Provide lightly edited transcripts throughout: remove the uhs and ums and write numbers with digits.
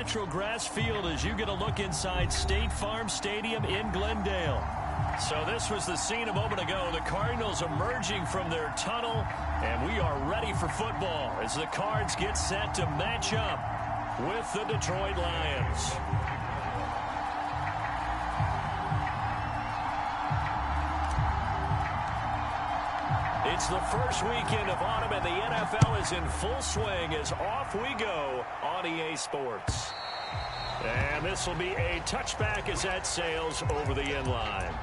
natural grass field as you get a look inside State Farm Stadium in Glendale. So this was the scene a moment ago. The Cardinals emerging from their tunnel, and we are ready for football as the Cards get set to match up with the Detroit Lions. It's the first weekend of autumn, and the NFL is in full swing as off we go on EA Sports. And this will be a touchback as that sails over the end line.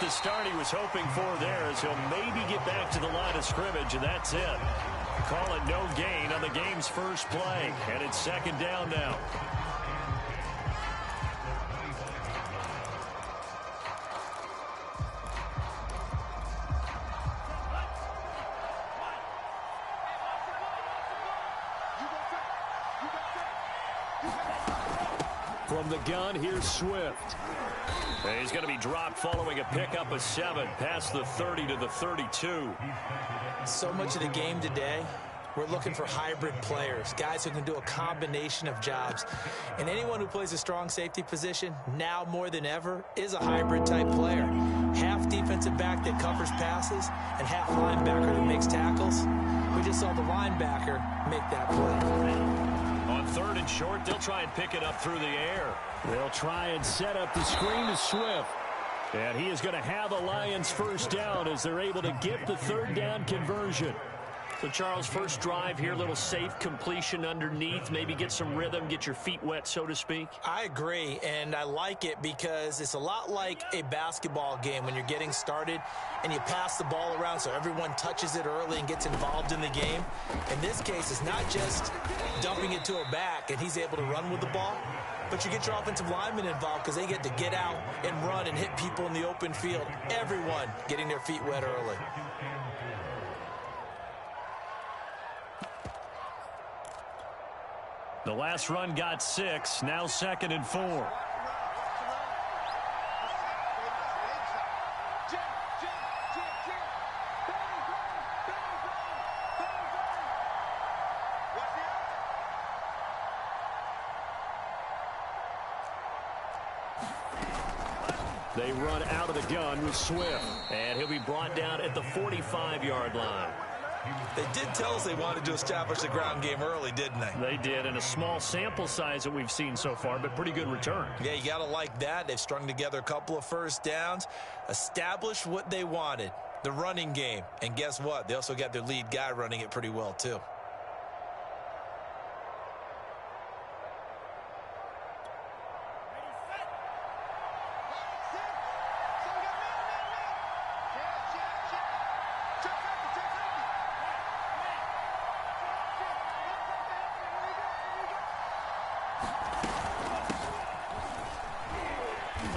The start he was hoping for there as he'll maybe get back to the line of scrimmage, and that's it. Call it no gain on the game's first play, and it's second down now. From the gun, here's Swift. He's going to be dropped following a pickup of 7 past the 30 to the 32. So much of the game today, we're looking for hybrid players, guys who can do a combination of jobs. And anyone who plays a strong safety position, now more than ever, is a hybrid type player. Half defensive back that covers passes and half linebacker that makes tackles. We just saw the linebacker make that play. On 3rd and short, they'll try and pick it up through the air. They'll try and set up the screen to Swift. And he is going to have the Lions first down as they're able to get the 3rd down conversion. So, Charles, first drive here, little safe completion underneath, maybe get some rhythm, get your feet wet, so to speak. I agree, and I like it because it's a lot like a basketball game when you're getting started and you pass the ball around so everyone touches it early and gets involved in the game. In this case, it's not just dumping it to a back and he's able to run with the ball, but you get your offensive linemen involved because they get to get out and run and hit people in the open field. Everyone getting their feet wet early. The last run got 6, now 2nd and 4. They run out of the gun with Swift, and he'll be brought down at the 45-yard line. They did tell us they wanted to establish the ground game early, didn't they? They did, and a small sample size that we've seen so far, but pretty good return. Yeah, you got to like that. They've strung together a couple of first downs, established what they wanted, the running game. And guess what? They also got their lead guy running it pretty well, too.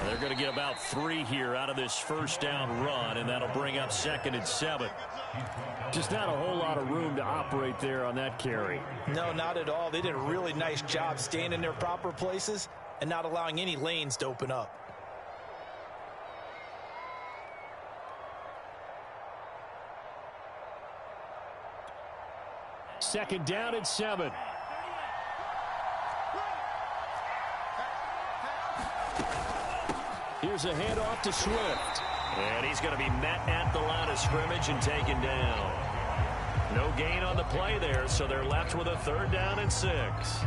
They're going to get about 3 here out of this first down run, and that'll bring up 2nd and 7. Just not a whole lot of room to operate there on that carry. No, not at all. They did a really nice job staying in their proper places and not allowing any lanes to open up. Second down and 7. Here's a handoff to Swift. And he's going to be met at the line of scrimmage and taken down. No gain on the play there, so they're left with a 3rd down and 6.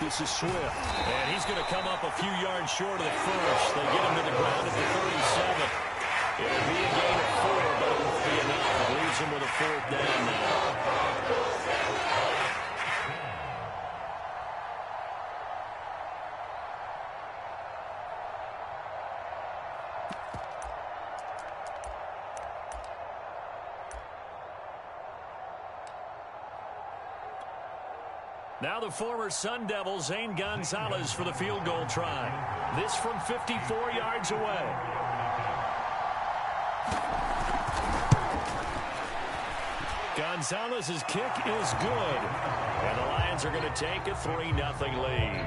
This is Swift, and he's going to come up a few yards short of the first. They get him to the ground at the 37. It'll be a gain of 4, but it won't be enough. It leaves him with a 4th down now. Now the former Sun Devil, Zane Gonzalez, for the field goal try. This from 54 yards away. Gonzalez's kick is good. And the Lions are going to take a 3-0 lead.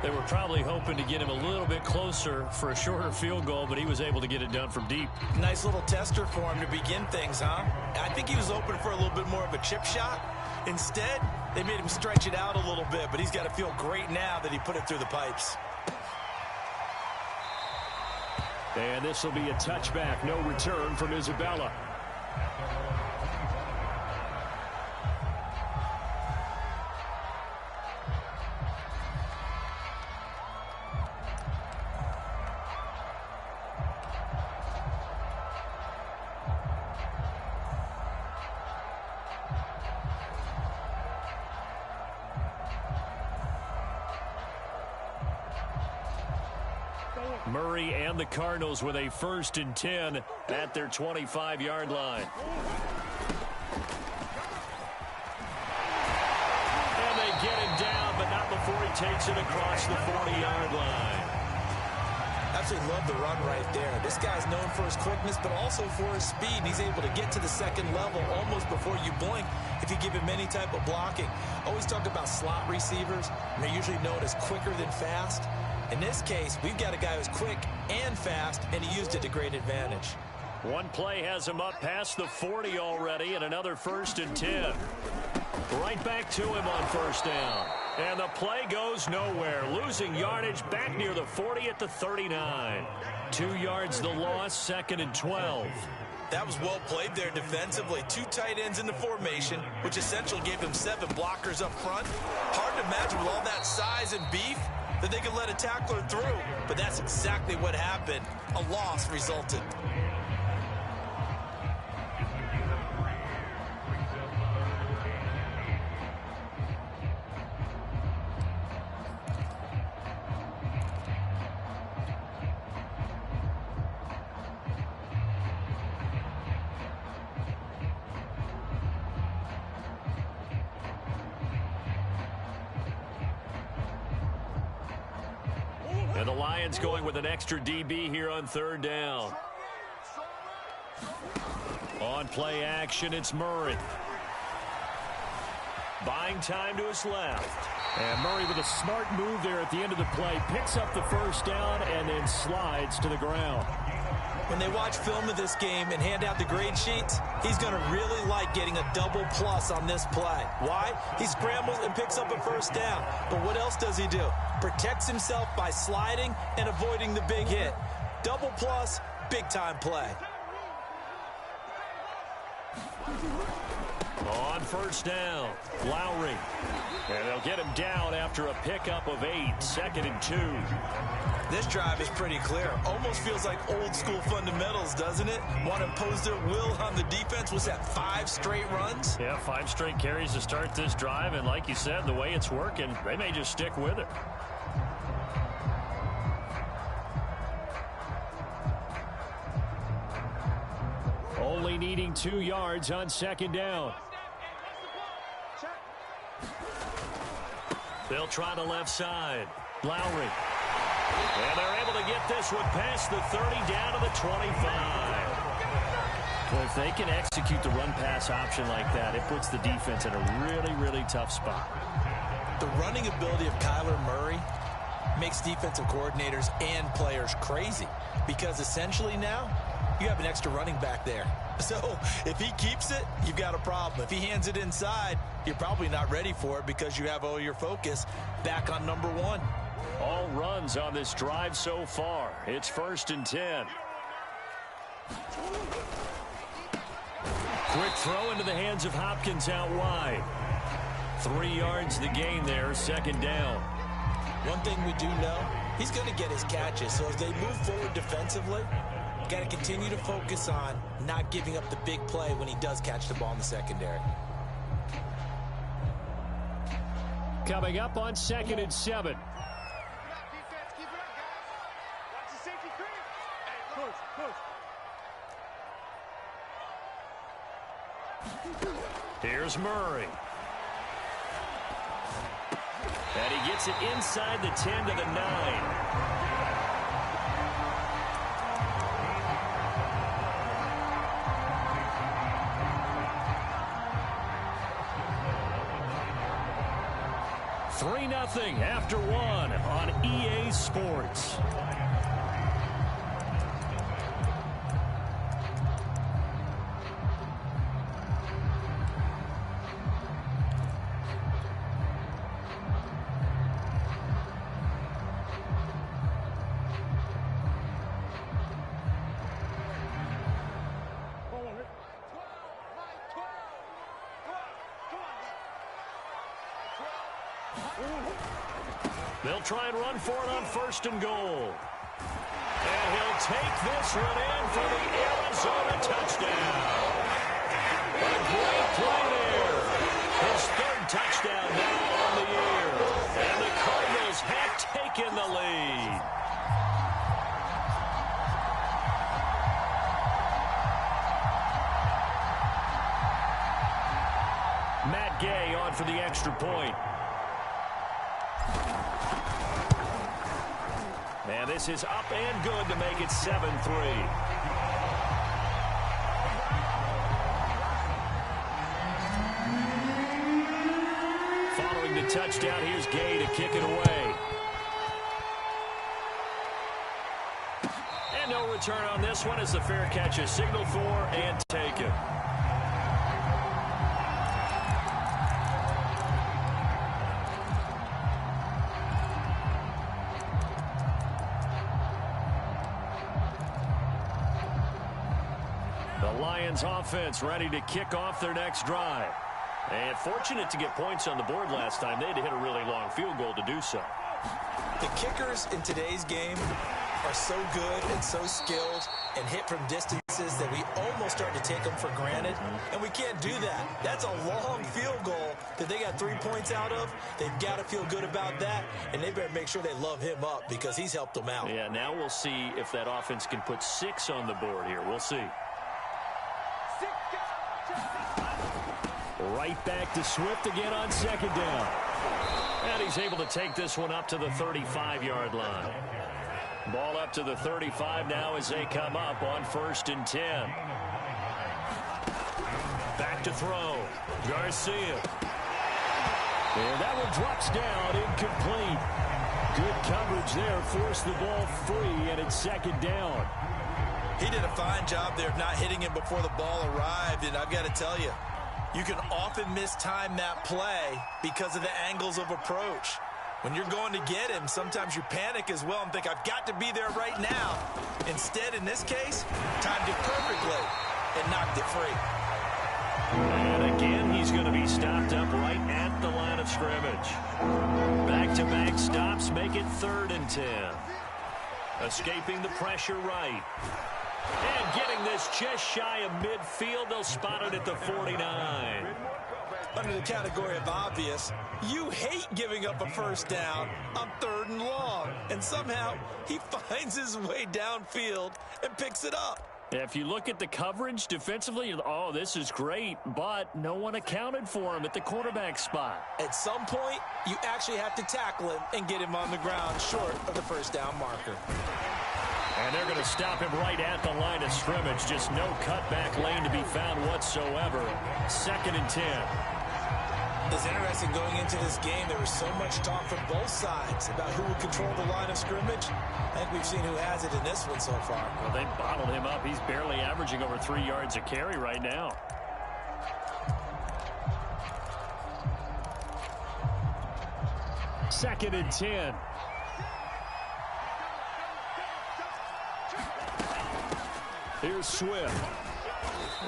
They were probably hoping to get him a little bit closer for a shorter field goal, but he was able to get it done from deep. Nice little tester for him to begin things, huh? I think he was open for a little bit more of a chip shot. Instead, they made him stretch it out a little bit, but he's got to feel great now that he put it through the pipes. And this will be a touchback. No return from Isabella. Murray and the Cardinals with a 1st and 10 at their 25-yard line. And they get him down, but not before he takes it across the 40-yard line. Absolutely love the run right there. This guy's known for his quickness, but also for his speed. He's able to get to the second level almost before you blink if you give him any type of blocking. Always talk about slot receivers, and they're usually known as quicker than fast. In this case, we've got a guy who's quick and fast, and he used it to great advantage. One play has him up past the 40 already, and another 1st and 10. Right back to him on 1st down. And the play goes nowhere. Losing yardage back near the 40 at the 39. 2 yards the loss, 2nd and 12. That was well played there defensively. 2 tight ends in the formation, which essentially gave him 7 blockers up front. Hard to imagine with all that size and beef that they could let a tackler through, but that's exactly what happened. A loss resulted. And the Lions going with an extra DB here on 3rd down. On play action, it's Murray. Buying time to his left. And Murray with a smart move there at the end of the play. Picks up the 1st down and then slides to the ground. When they watch film of this game and hand out the grade sheets, he's going to really like getting a double plus on this play. Why? He scrambles and picks up a 1st down. But what else does he do? Protects himself by sliding and avoiding the big hit. Double plus, big time play. On 1st down, Lowry. And they'll get him down after a pickup of 8, 2nd and 2. This drive is pretty clear. Almost feels like old school fundamentals, doesn't it? Want to impose their will on the defense. Was that 5 straight runs? Yeah, 5 straight carries to start this drive. And like you said, the way it's working, they may just stick with it. Only needing 2 yards on 2nd down. They'll try the left side. Lowry. And they're able to get this one past the 30 down to the 25. Well, if they can execute the run-pass option like that, it puts the defense in a really, really tough spot. The running ability of Kyler Murray makes defensive coordinators and players crazy because essentially now you have an extra running back there. So if he keeps it, you've got a problem. If he hands it inside, you're probably not ready for it because you have all your focus back on number 1. All runs on this drive so far. It's 1st and 10. Quick throw into the hands of Hopkins out wide. 3 yards the gain there, 2nd down. One thing we do know, he's going to get his catches. So as they move forward defensively, got to continue to focus on not giving up the big play when he does catch the ball in the secondary. Coming up on 2nd and 7. Here's Murray. And he gets it inside the 10 to the 9. Nothing after one on EA Sports. They'll try and run for it on 1st and goal. And he'll take this one in for the Arizona touchdown. A great play there. His 3rd touchdown now on the year. And the Cardinals have taken the lead. Matt Gay on for the extra point. And this is up and good to make it 7-3. Following the touchdown, here's Gay to kick it away. And no return on this one as the fair catch is signaled for and taken. Offense ready to kick off their next drive. And fortunate to get points on the board last time. They had to hit a really long field goal to do so. The kickers in today's game are so good and so skilled and hit from distances that we almost start to take them for granted. And we can't do that. That's a long field goal that they got 3 points out of. They've got to feel good about that. And they better make sure they love him up because he's helped them out. Yeah, now we'll see if that offense can put 6 on the board here. We'll see. Right back to Swift again on 2nd down. And he's able to take this one up to the 35-yard line. Ball up to the 35 now as they come up on 1st and 10. Back to throw. Garcia. And that one drops down, incomplete. Good coverage there, forced the ball free, and it's 2nd down. He did a fine job there of not hitting him before the ball arrived, and I've got to tell you, you can often mistime that play because of the angles of approach. When you're going to get him, sometimes you panic as well and think, I've got to be there right now. Instead, in this case, timed it perfectly and knocked it free. And again, he's going to be stopped up right at the line of scrimmage. Back-to-back stops make it 3rd and 10. Escaping the pressure right. And getting this just shy of midfield. They'll spot it at the 49. Under the category of obvious, you hate giving up a 1st down on 3rd and long. And somehow he finds his way downfield and picks it up. If you look at the coverage defensively, oh, this is great, but no one accounted for him at the quarterback spot. At some point, you actually have to tackle him and get him on the ground short of the 1st down marker. And they're going to stop him right at the line of scrimmage. Just no cutback lane to be found whatsoever. 2nd and 10. It's interesting going into this game. There was so much talk from both sides about who would control the line of scrimmage. I think we've seen who has it in this one so far. Well, they bottled him up. He's barely averaging over 3 yards a carry right now. Second and 10. Here's Swift.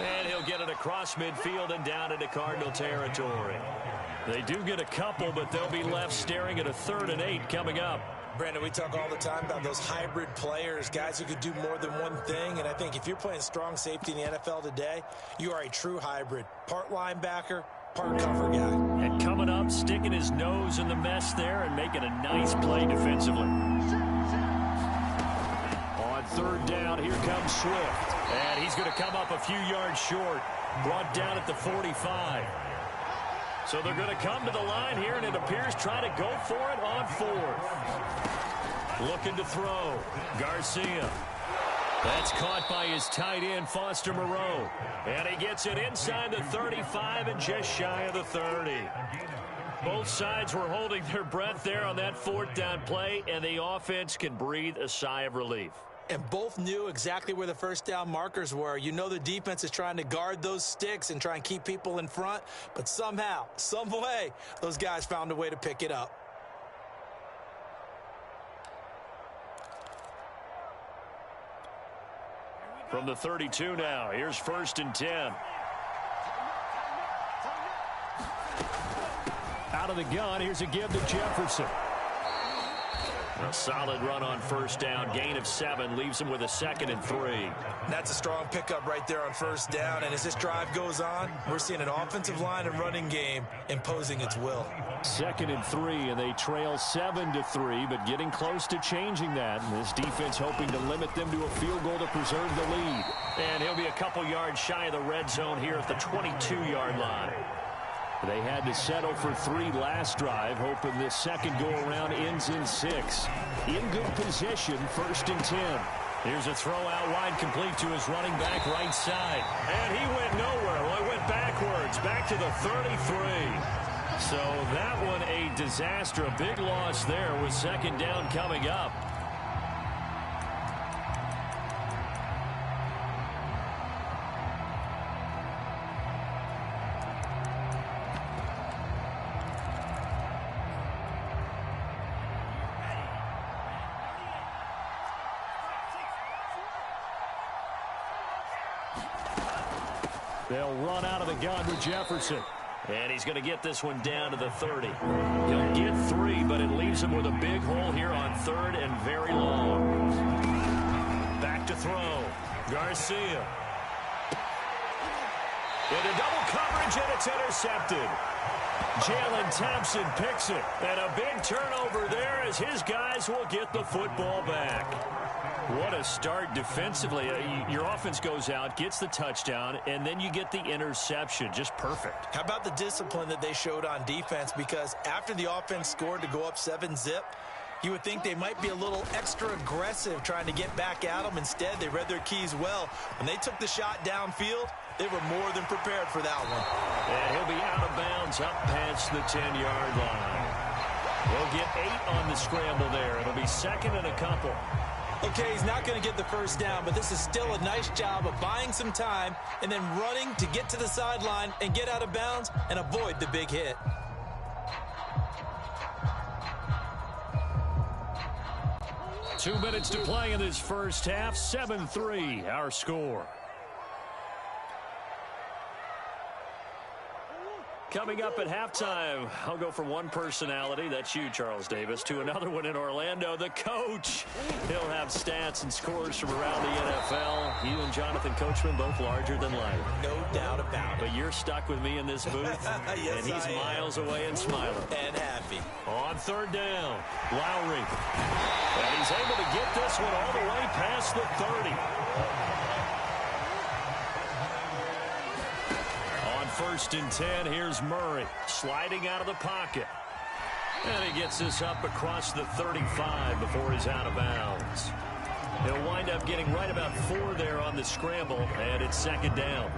And he'll get it across midfield and down into Cardinal territory. They do get a couple, but they'll be left staring at a 3rd and 8 coming up. Brandon, we talk all the time about those hybrid players, guys who could do more than one thing. And I think if you're playing strong safety in the NFL today, you are a true hybrid. Part linebacker, part cover guy. And coming up, sticking his nose in the mess there and making a nice play defensively. On 3rd down, here comes Swift. And he's going to come up a few yards short. Brought down at the 45. So they're going to come to the line here, and it appears try to go for it on fourth. Looking to throw. Garcia. That's caught by his tight end, Foster Moreau. And he gets it inside the 35 and just shy of the 30. Both sides were holding their breath there on that fourth down play, and the offense can breathe a sigh of relief. And both knew exactly where the first down markers were. You know the defense is trying to guard those sticks and try and keep people in front, but somehow, some way, those guys found a way to pick it up. From the 32 now, here's 1st and 10. Out of the gun, here's a give to Jefferson. A solid run on first down. Gain of 7 leaves him with a 2nd and 3. That's a strong pickup right there on first down. And as this drive goes on, we're seeing an offensive line and running game imposing its will. 2nd and 3, and they trail 7-3, but getting close to changing that. And this defense hoping to limit them to a field goal to preserve the lead. And he'll be a couple yards shy of the red zone here at the 22-yard line. They had to settle for 3 last drive, hoping this second go-around ends in 6. In good position, 1st and 10. Here's a throw out wide, complete to his running back right side. And he went nowhere. Well, he went backwards, back to the 33. So that one a disaster, a big loss there with 2nd down coming up. They'll run out of the gun with Jefferson. And he's going to get this one down to the 30. He'll get 3, but it leaves him with a big hole here on 3rd and very long. Back to throw. Garcia. Into double coverage, and it's intercepted. Jalen Thompson picks it. And a big turnover there as his guys will get the football back. What a start defensively. Your offense goes out, gets the touchdown, and then you get the interception. Just perfect. How about the discipline that they showed on defense? Because after the offense scored to go up 7-zip, you would think they might be a little extra aggressive trying to get back at them. Instead, they read their keys well. When they took the shot downfield, they were more than prepared for that one. And he'll be out of bounds up past the 10-yard line. He'll get 8 on the scramble there. It'll be 2nd and a couple. Okay, he's not going to get the first down, but this is still a nice job of buying some time and then running to get to the sideline and get out of bounds and avoid the big hit. Two minutes to play in this first half. 7-3, our score. Coming up at halftime, I'll go from one personality, that's you, Charles Davis, to another one in Orlando, the coach. He'll have stats and scores from around the NFL. You and Jonathan Coachman, both larger than life. No doubt about it. But you're stuck with me in this booth, yes, and he's miles away and smiling. And happy. On 3rd down, Lowry. And he's able to get this one all the way past the 30. 1st and 10, here's Murray sliding out of the pocket. And he gets this up across the 35 before he's out of bounds. He'll wind up getting right about 4 there on the scramble, and it's 2nd down.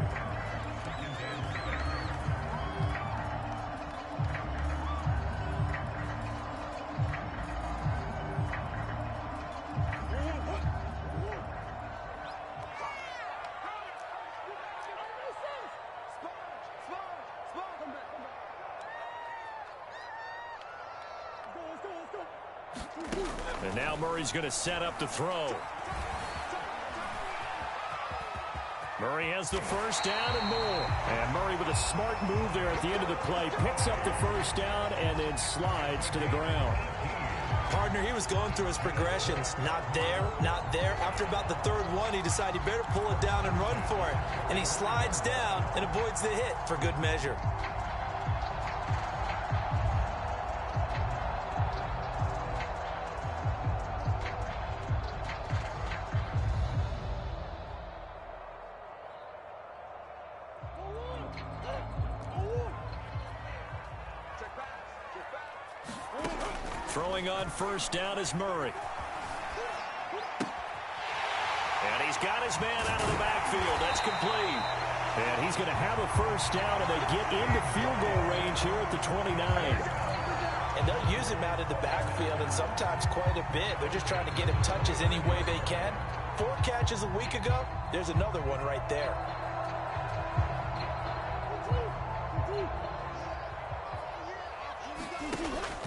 And now Murray's going to set up to throw. Murray has the first down and more. And Murray with a smart move there at the end of the play. Picks up the first down and then slides to the ground. Partner, he was going through his progressions. Not there, not there. After about the 3rd one, he decided he better pull it down and run for it. And he slides down and avoids the hit for good measure. Throwing on first down is Murray. And he's got his man out of the backfield. That's complete. And he's going to have a first down, and they get into field goal range here at the 29. And they'll use him out in the backfield, and sometimes quite a bit. They're just trying to get him touches any way they can. 4 catches a week ago. There's another one right there.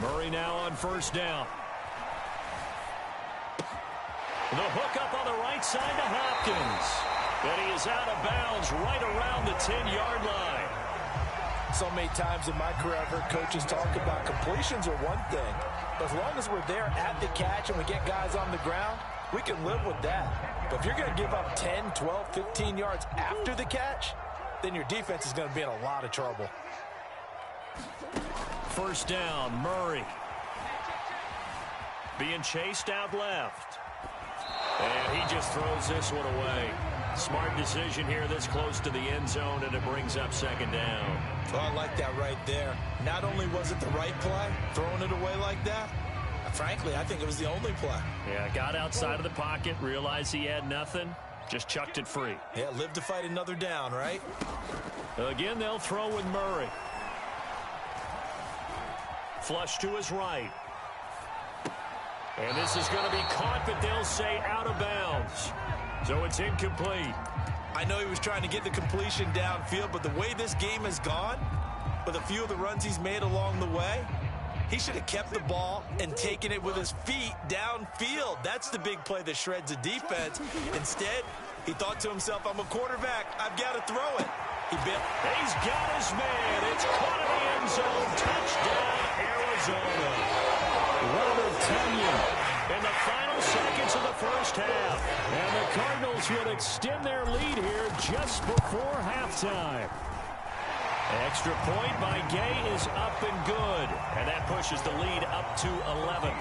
Murray now on first down. The hook up on the right side to Hopkins. And he is out of bounds right around the 10-yard line. So many times in my career I've heard coaches talk about completions are one thing. But as long as we're there at the catch and we get guys on the ground, we can live with that. But if you're going to give up 10, 12, 15 yards after the catch, then your defense is going to be in a lot of trouble. First down, Murray. Being chased out left. And he just throws this one away. Smart decision here this close to the end zone, and it brings up second down. Oh, I like that right there. Not only was it the right play, throwing it away like that, frankly, I think it was the only play. Yeah, got outside of the pocket, realized he had nothing, just chucked it free. Yeah, live to fight another down, right? Again, they'll throw with Murray. Flush to his right. And this is going to be caught, but they'll say out of bounds. So it's incomplete. I know he was trying to get the completion downfield, but the way this game has gone, with a few of the runs he's made along the way, he should have kept the ball and taken it with his feet downfield. That's the big play that shreds the defense. Instead, he thought to himself, I'm a quarterback. I've got to throw it. He's got his man. It's caught in the end zone. Touchdown, Arizona. Robert Tonyan in the final seconds of the first half. And the Cardinals will extend their lead here just before halftime. Extra point by Gay is up and good. And that pushes the lead up to 11.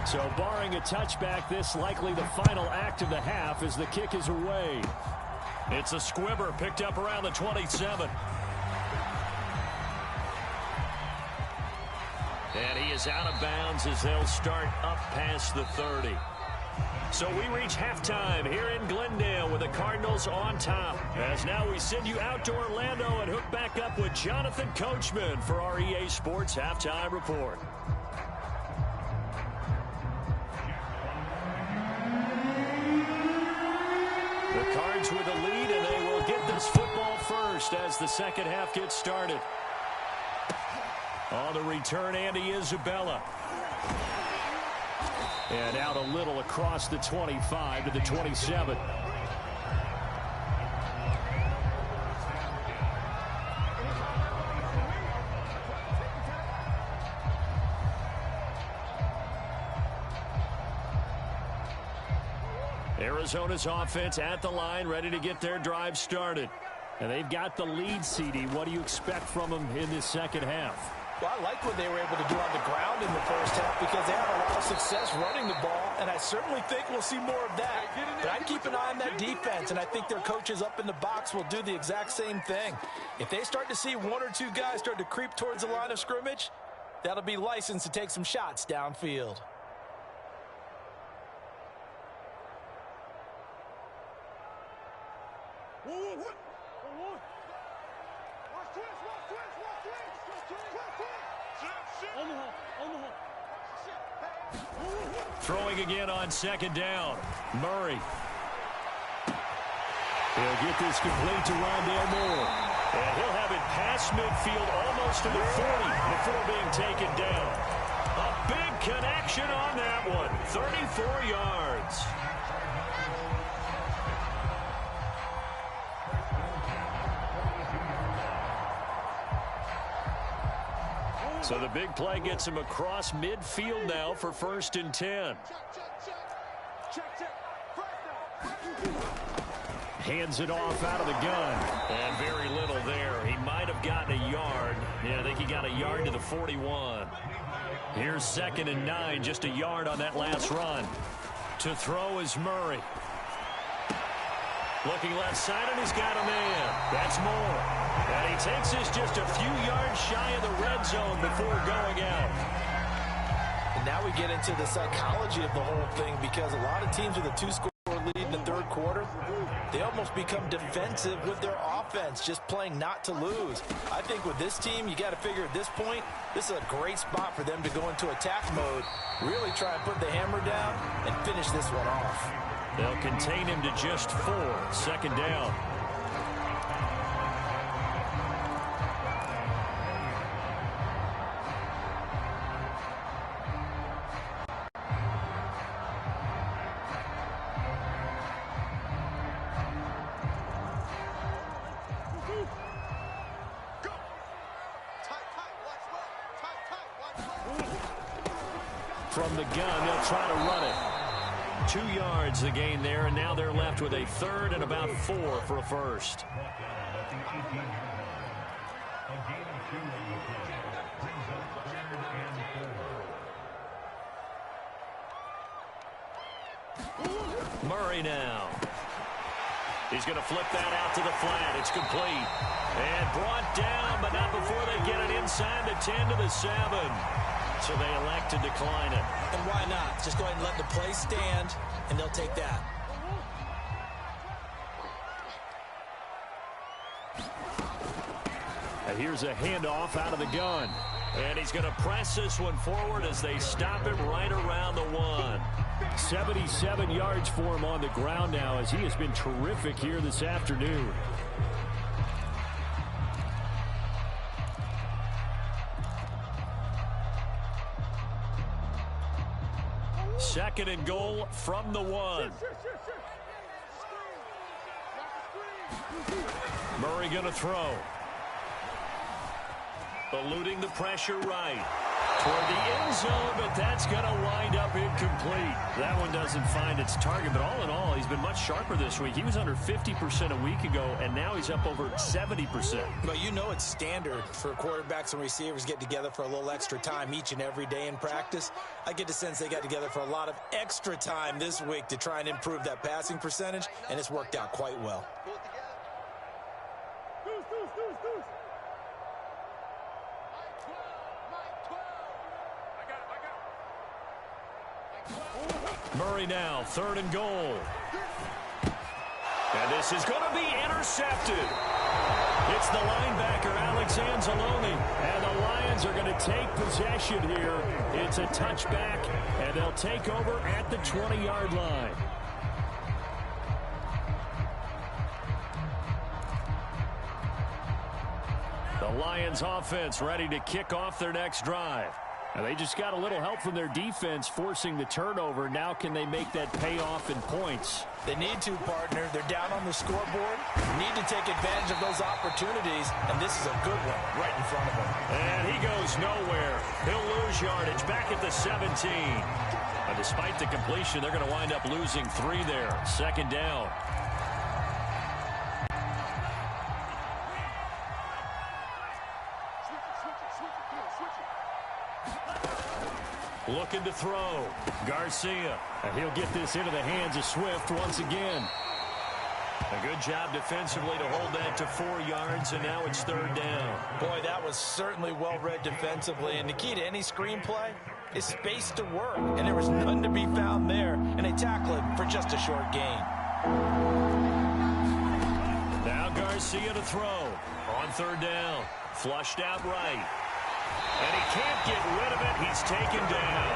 So barring a touchback, this likely the final act of the half as the kick is away. It's a squibber picked up around the 27. And he is out of bounds as they'll start up past the 30. So we reach halftime here in Glendale with the Cardinals on top. As now we send you out to Orlando and hook back up with Jonathan Coachman for our EA Sports Halftime Report. The Cards with the lead, and they will get this football first as the second half gets started. On the return, Andy Isabella. And out a little across the 25 to the 27. Arizona's offense at the line, ready to get their drive started. And they've got the lead, CD. What do you expect from them in this second half? Well, I like what they were able to do on the ground in the first half because they had a lot of success running the ball, and I certainly think we'll see more of that. But I'd keep an eye on that defense, and I think their coaches up in the box will do the exact same thing. If they start to see one or two guys start to creep towards the line of scrimmage, that'll be licensed to take some shots downfield. Throwing again on second down. Murray. He'll get this complete to Rondale Moore. And he'll have it past midfield almost to the 40 before being taken down. A big connection on that one. 34 yards. So the big play gets him across midfield now for 1st and 10. Hands it off out of the gun. And very little there. He might have gotten a yard. Yeah, I think he got a yard to the 41. Here's 2nd and 9, just a yard on that last run. To throw is Murray. Looking left side, and he's got a man. That's Moore. And he takes this just a few yards shy of the red zone before going out. And now we get into the psychology of the whole thing, because a lot of teams with a 2-score lead in the third quarter, they almost become defensive with their offense, just playing not to lose. I think with this team, you got to figure at this point, this is a great spot for them to go into attack mode, really try and put the hammer down and finish this one off. They'll contain him to just 4. Second down. From the gun, they'll try to run it. 2 yards the gain there, and now they're left with a third and about 4 for a first. Murray now. He's going to flip that out to the flat. It's complete. And brought down, but not before they get it inside the 10 to the 7. So they elect to decline it. And why not? Just go ahead and let the play stand, and they'll take that. And here's a handoff out of the gun. And he's going to press this one forward as they stop him right around the 1. 77 yards for him on the ground now, as he has been terrific here this afternoon. Second and goal from the 1. Murray going to throw. Eluding the pressure right. Toward the end zone, but that's going to wind up incomplete. That one doesn't find its target, but all in all, he's been much sharper this week. He was under 50% a week ago, and now he's up over 70%. But you know it's standard for quarterbacks and receivers get together for a little extra time each and every day in practice. I get the sense they got together for a lot of extra time this week to try and improve that passing percentage, and it's worked out quite well. Murray now, third and goal. And this is going to be intercepted. It's the linebacker, Alex Anzalone. And the Lions are going to take possession here. It's a touchback, and they'll take over at the 20-yard line. The Lions offense ready to kick off their next drive. And they just got a little help from their defense forcing the turnover. Now can they make that pay off in points? They need to, partner. They're down on the scoreboard. Need to take advantage of those opportunities, and this is a good one right in front of them. And he goes nowhere. He'll lose yardage back at the 17. Despite the completion, they're going to wind up losing 3 there. Second down. Looking to throw. Garcia. And he'll get this into the hands of Swift once again. A good job defensively to hold that to 4 yards, and now it's third down. Boy, that was certainly well read defensively. And the key to any screenplay is space to work. And there was none to be found there. And they tackle it for just a short gain. Now Garcia to throw. On third down. Flushed out right. And he can't get rid of it. He's taken down.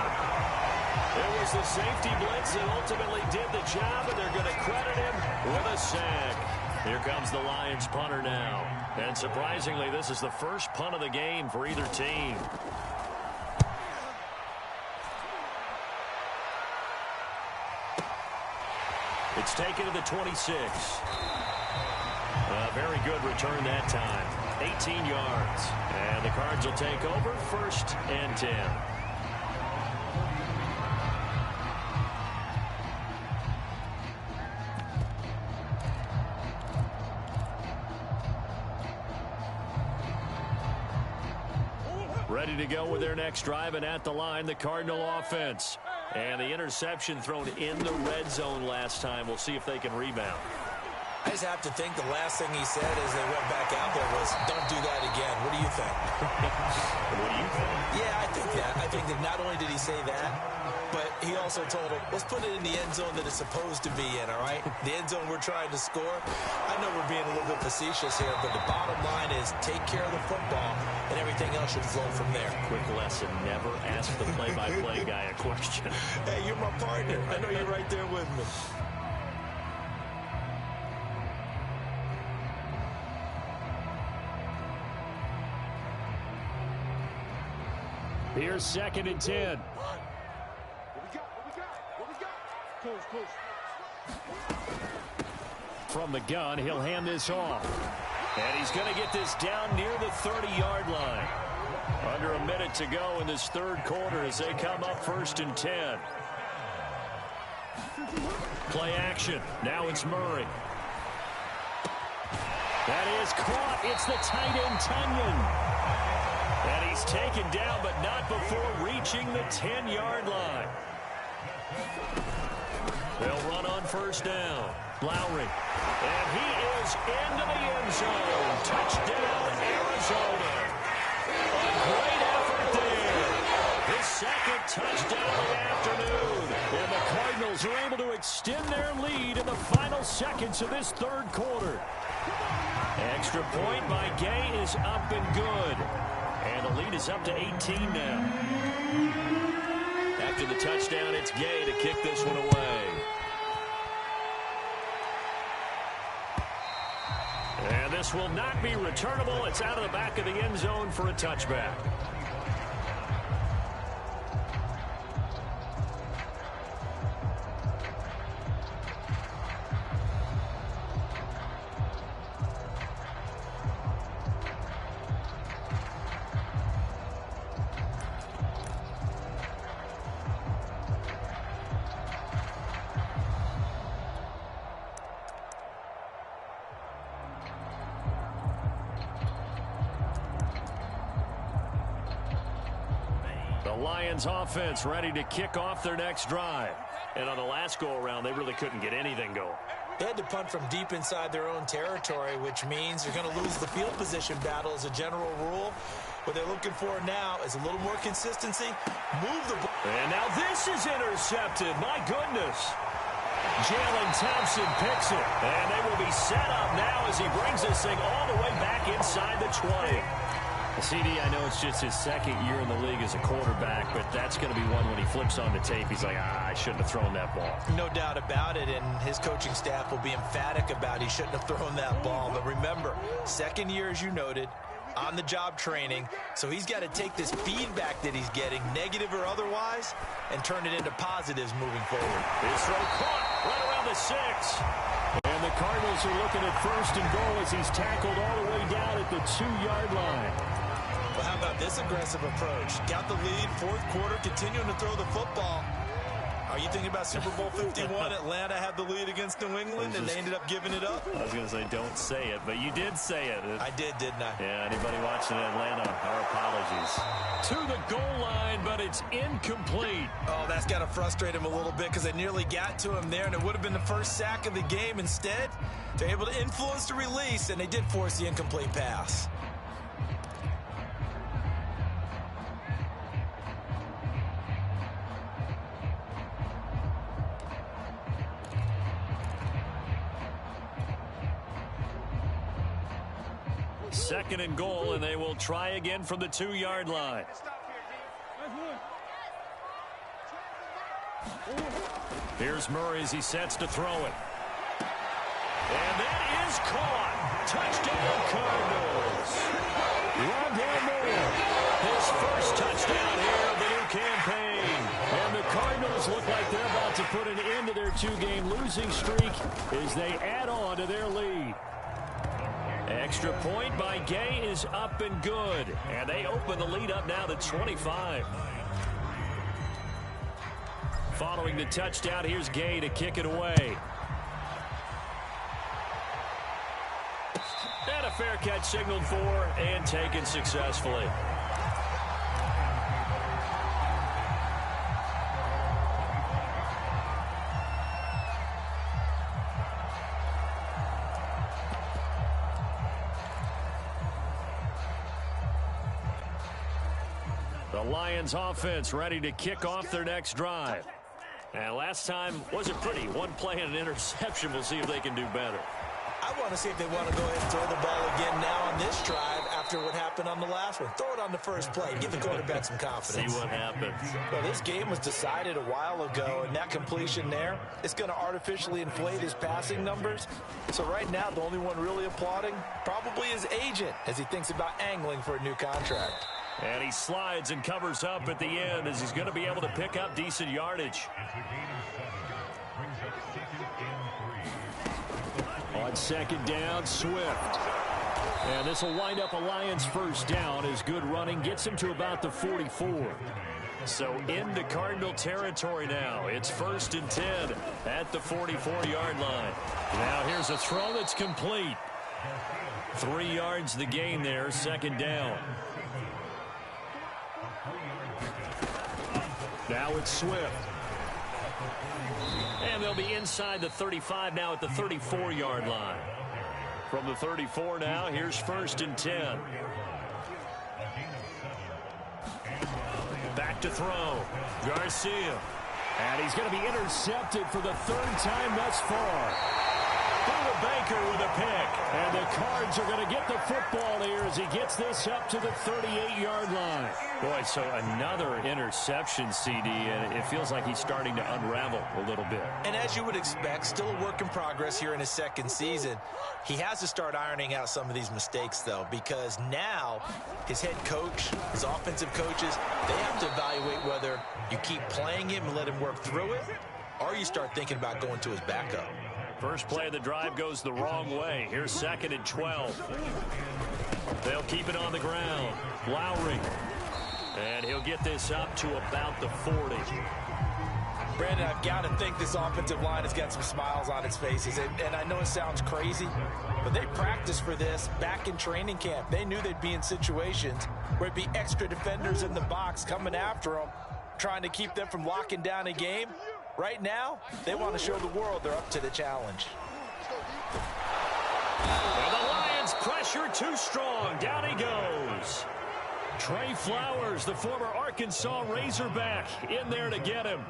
It was the safety blitz that ultimately did the job, and they're going to credit him with a sack. Here comes the Lions punter now. And surprisingly, this is the first punt of the game for either team. It's taken to the 26. A very good return that time. 18 yards. And the Cards will take over, first and 10. Ready to go with their next drive, and at the line, the Cardinal offense. And the interception thrown in the red zone last time. We'll see if they can rebound. I just have to think the last thing he said as they went back out there was, don't do that again. What do you think? What do you think? Yeah, I think that. I think that not only did he say that, but he also told him, let's put it in the end zone that it's supposed to be in, all right? The end zone we're trying to score. I know we're being a little bit facetious here, but the bottom line is take care of the football, and everything else should flow from there. Quick lesson, never ask the play-by-play guy a question. Hey, you're my partner. I know you're right there with me. Here's 2nd and 10. From the gun, he'll hand this off. And he's going to get this down near the 30-yard line. Under a minute to go in this third quarter as they come up 1st and 10. Play action. Now it's Murray. That is caught. It's the tight end, Tunyon. And he's taken down, but not before reaching the 10-yard line. They'll run on 1st down. Lowry. And he is into the end zone. Touchdown, Arizona. A great effort there. His 2nd touchdown of the afternoon. And the Cardinals are able to extend their lead in the final seconds of this third quarter. Extra point by Gay is up and good. And the lead is up to 18 now. After the touchdown, it's Gay to kick this one away. And this will not be returnable. It's out of the back of the end zone for a touchback. Lions offense ready to kick off their next drive. And on the last go-around, they really couldn't get anything going. They had to punt from deep inside their own territory, which means they're going to lose the field position battle as a general rule. What they're looking for now is a little more consistency. Move the ball. And now this is intercepted. My goodness. Jalen Thompson picks it. And they will be set up now as he brings this thing all the way back inside the 20. CD, I know it's just his 2nd year in the league as a quarterback, but that's going to be one when he flips on the tape. He's like, I shouldn't have thrown that ball. No doubt about it, and his coaching staff will be emphatic about he shouldn't have thrown that ball. But remember, 2nd year, as you noted, on-the-job training, so he's got to take this feedback that he's getting, negative or otherwise, and turn it into positives moving forward. His throw caught right around the 6. And the Cardinals are looking at 1st and goal as he's tackled all the way down at the 2-yard line. Well, how about this aggressive approach? Got the lead, 4th quarter, continuing to throw the football. Are you thinking about Super Bowl 51? Atlanta had the lead against New England, and they ended up giving it up? I was going to say, don't say it, but you did say it. I did, didn't I? Yeah, anybody watching Atlanta, our apologies. To the goal line, but it's incomplete. Oh, that's got to frustrate him a little bit because they nearly got to him there, and it would have been the first sack of the game. Instead, they're able to influence the release, and they did force the incomplete pass. Second and goal, and they will try again from the 2-yard line. Here's Murray as he sets to throw it. And that is caught. Touchdown, Cardinals. Rondale Moore, his first touchdown here of the new campaign. And the Cardinals look like they're about to put an end to their 2-game losing streak as they add on to their lead. Extra point by Gay is up and good. And they open the lead up now to 25. Following the touchdown, here's Gay to kick it away. And a fair catch signaled for and taken successfully. The Lions offense ready to kick off their next drive. And last time wasn't pretty. One play and an interception. We'll see if they can do better. I want to see if they want to go ahead and throw the ball again now on this drive after what happened on the last one. Throw it on the first play. Give the quarterback some confidence. See what happens. Well, this game was decided a while ago, and that completion there, it's going to artificially inflate his passing numbers. So right now, the only one really applauding probably his agent as he thinks about angling for a new contract. And he slides and covers up at the end as he's going to be able to pick up decent yardage. On second down, Swift. And this will wind up a Lions first down as good running gets him to about the 44. So into Cardinal territory now. It's 1st and 10 at the 44-yard line. Now here's a throw that's complete. 3 yards the gain there, second down. Now it's Swift. And they'll be inside the 35 now at the 34-yard line. From the 34 now, here's 1st and 10. Back to throw. Garcia. And he's going to be intercepted for the 3rd time thus far. Buda Baker with a pick. And the Cards are going to get the football here as he gets this up to the 38-yard line. Boy, so another interception, CD, and it feels like he's starting to unravel a little bit. And as you would expect, still a work in progress here in his second season. He has to start ironing out some of these mistakes, though, because now his head coach, his offensive coaches, they have to evaluate whether you keep playing him and let him work through it, or you start thinking about going to his backup. First play of the drive goes the wrong way. Here's 2nd and 12. They'll keep it on the ground. Lowry. And he'll get this up to about the 40. Brandon, I've got to think this offensive line has got some smiles on its faces. And I know it sounds crazy, but they practiced for this back in training camp. They knew they'd be in situations where it'd be extra defenders in the box coming after them, trying to keep them from locking down a game. Right now, they want to show the world they're up to the challenge. And the Lions pressure too strong. Down he goes. Trey Flowers, the former Arkansas Razorback, in there to get him.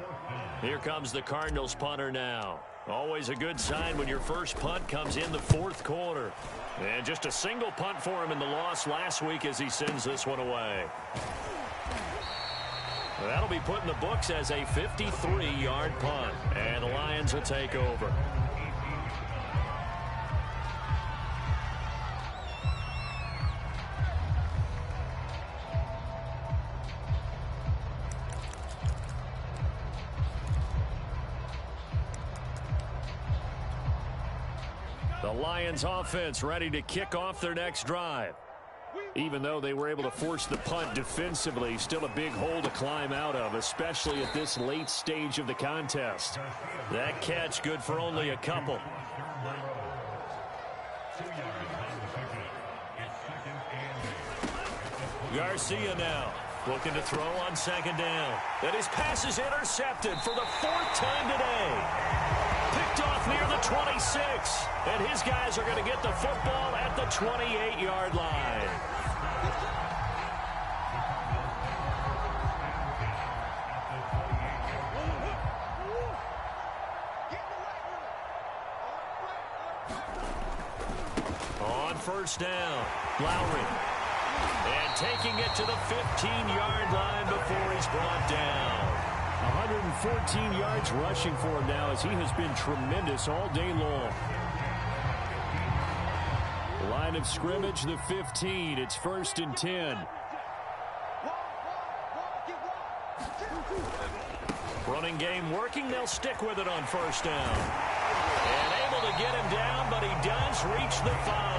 Here comes the Cardinals punter now. Always a good sign when your first punt comes in the 4th quarter. And just a single punt for him in the loss last week as he sends this one away. That'll be put in the books as a 53-yard punt. And the Lions will take over. The Lions offense ready to kick off their next drive. Even though they were able to force the punt defensively, still a big hole to climb out of, especially at this late stage of the contest. That catch good for only a couple. Garcia now looking to throw on 2nd down. And his pass is intercepted for the 4th time today. Picked off near the 26. And his guys are going to get the football at the 28-yard line. On 1st down, Lowry. And taking it to the 15-yard line before he's brought down. 114 yards rushing for him now as he has been tremendous all day long. Line of scrimmage, the 15. It's 1st and 10. Running game working. They'll stick with it on 1st down. And able to get him down, but he does reach the 5.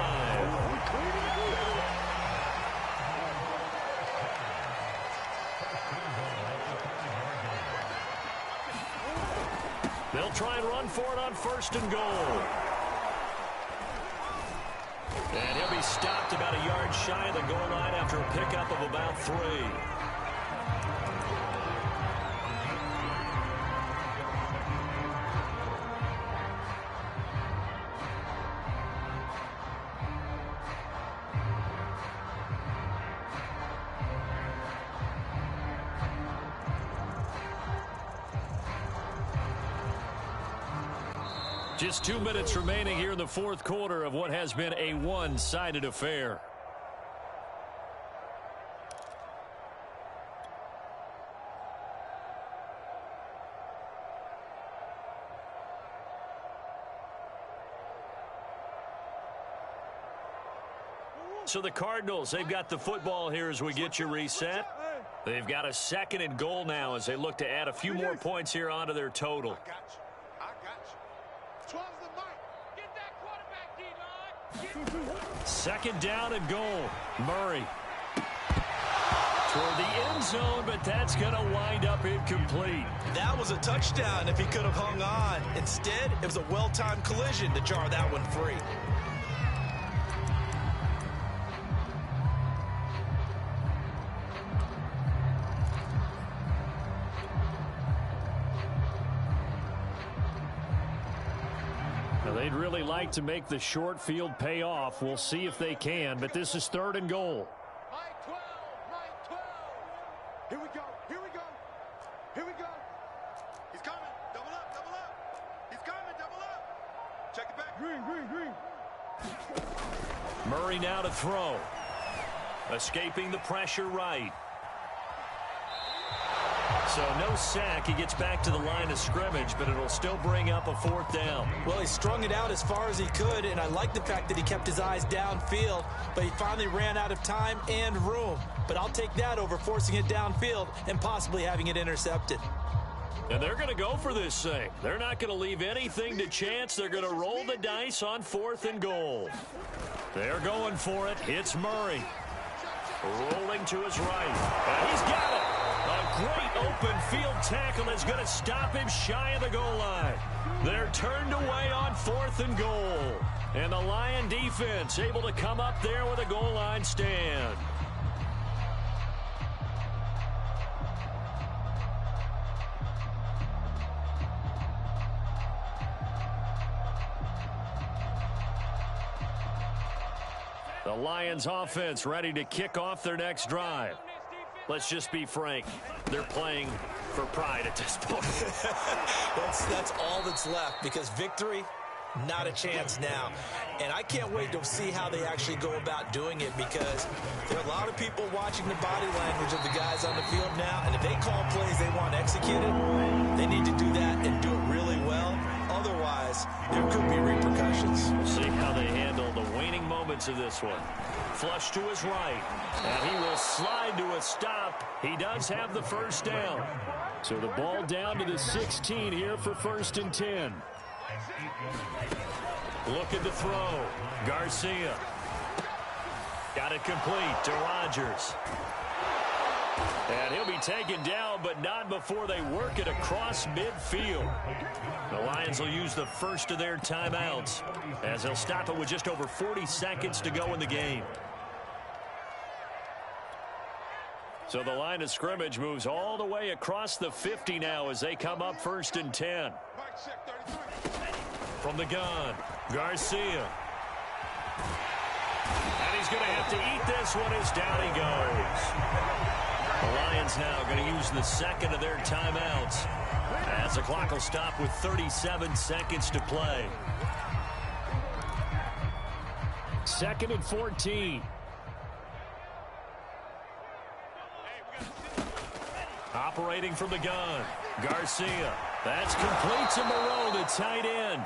They'll try and run for it on 1st and goal. And he'll be stopped about a yard shy of the goal line after a pickup of about 3. Just 2 minutes remaining here in the fourth quarter of what has been a one-sided affair. So the Cardinals, they've got the football here as we get you reset. They've got a 2nd and goal now as they look to add a few more points here onto their total. I got you. 12's the mark. Get that quarterback, D-line. 2nd down and goal. Murray toward the end zone, but that's going to wind up incomplete. That was a touchdown if he could have hung on. Instead, it was a well-timed collision to jar that one free. They'd really like to make the short field pay off. We'll see if they can, but this is 3rd and goal. Mike 12, Mike 12. Here we go, here we go, here we go. He's coming, double up. He's coming, double up. Check it back. Green. Murray now to throw. Escaping the pressure right. So no sack. He gets back to the line of scrimmage, but it'll still bring up a 4th down. Well, he strung it out as far as he could, and I like the fact that he kept his eyes downfield, but he finally ran out of time and room. But I'll take that over forcing it downfield and possibly having it intercepted. And they're going to go for this thing. They're not going to leave anything to chance. They're going to roll the dice on 4th and goal. They're going for it. It's Murray. Rolling to his right. And he's got it. A great open field tackle is going to stop him shy of the goal line. They're turned away on 4th and goal. And the Lion defense able to come up there with a goal line stand. The Lions offense ready to kick off their next drive. Let's just be frank. They're playing for pride at this point. That's all that's left, because victory, not a chance now. And I can't wait to see how they actually go about doing it, because there are a lot of people watching the body language of the guys on the field now, and if they call plays they want executed, they need to do that and do it really well. Otherwise, there could be repercussions. We'll see how they handle the waning moments of this one. Flush to his right, and he will slide to a stop. He does have the 1st down. So the ball down to the 16 here for 1st and 10. Looking to throw. Garcia. Got it complete to Rodgers. And he'll be taken down, but not before they work it across midfield. The Lions will use the first of their timeouts, as they'll stop it with just over 40 seconds to go in the game. So the line of scrimmage moves all the way across the 50 now as they come up 1st and 10. From the gun, Garcia. And he's going to have to eat this one as down he goes. The Lions now going to use the 2nd of their timeouts, as the clock will stop with 37 seconds to play. 2nd and 14. Operating from the gun, Garcia. That's complete to Moreau, the tight end.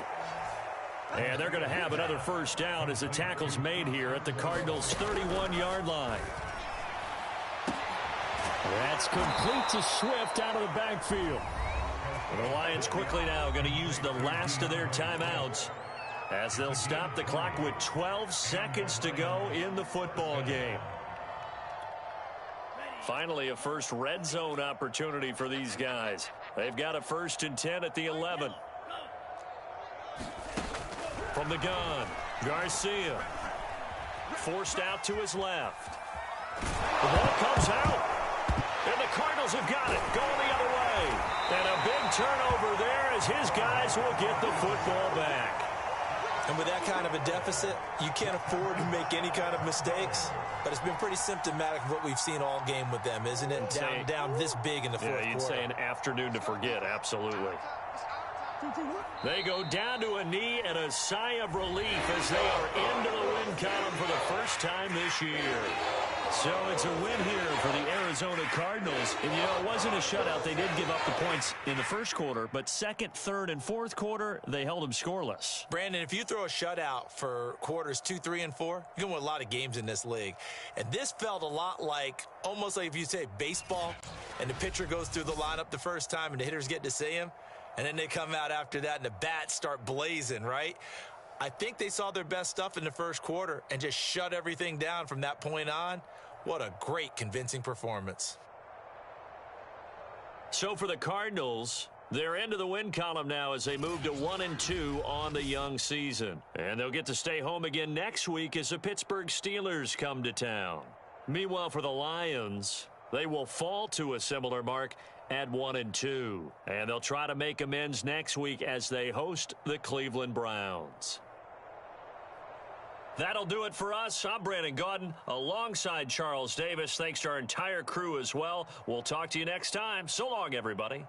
And they're going to have another 1st down as the tackle's made here at the Cardinals' 31-yard line. That's complete to Swift out of the backfield. The Lions quickly now going to use the last of their timeouts, as they'll stop the clock with 12 seconds to go in the football game. Finally, a first red zone opportunity for these guys. They've got a 1st and 10 at the 11. From the gun, Garcia. Forced out to his left. The ball comes out. And the Cardinals have got it, going the other way. And a big turnover there as his guys will get the football back. And with that kind of a deficit, you can't afford to make any kind of mistakes. But it's been pretty symptomatic of what we've seen all game with them, isn't it? Down this big in the fourth quarter. Yeah, you'd say an afternoon to forget, absolutely. They go down to a knee and a sigh of relief as they are into the win column for the first time this year. So it's a win here for the Arizona Cardinals. And, you know, it wasn't a shutout. They did give up the points in the first quarter, but second, third, and fourth quarter, they held them scoreless. Brandon, if you throw a shutout for quarters 2, 3, and 4, you can win a lot of games in this league. And this felt a lot like, almost like if you say baseball, and the pitcher goes through the lineup the first time and the hitters get to see him, and then they come out after that and the bats start blazing, right? I think they saw their best stuff in the first quarter and just shut everything down from that point on. What a great, convincing performance. So for the Cardinals, they're into the win column now as they move to 1-2 on the young season. And they'll get to stay home again next week as the Pittsburgh Steelers come to town. Meanwhile, for the Lions, they will fall to a similar mark at 1-2. And they'll try to make amends next week as they host the Cleveland Browns. That'll do it for us. I'm Brandon Gaudin alongside Charles Davis. Thanks to our entire crew as well. We'll talk to you next time. So long, everybody.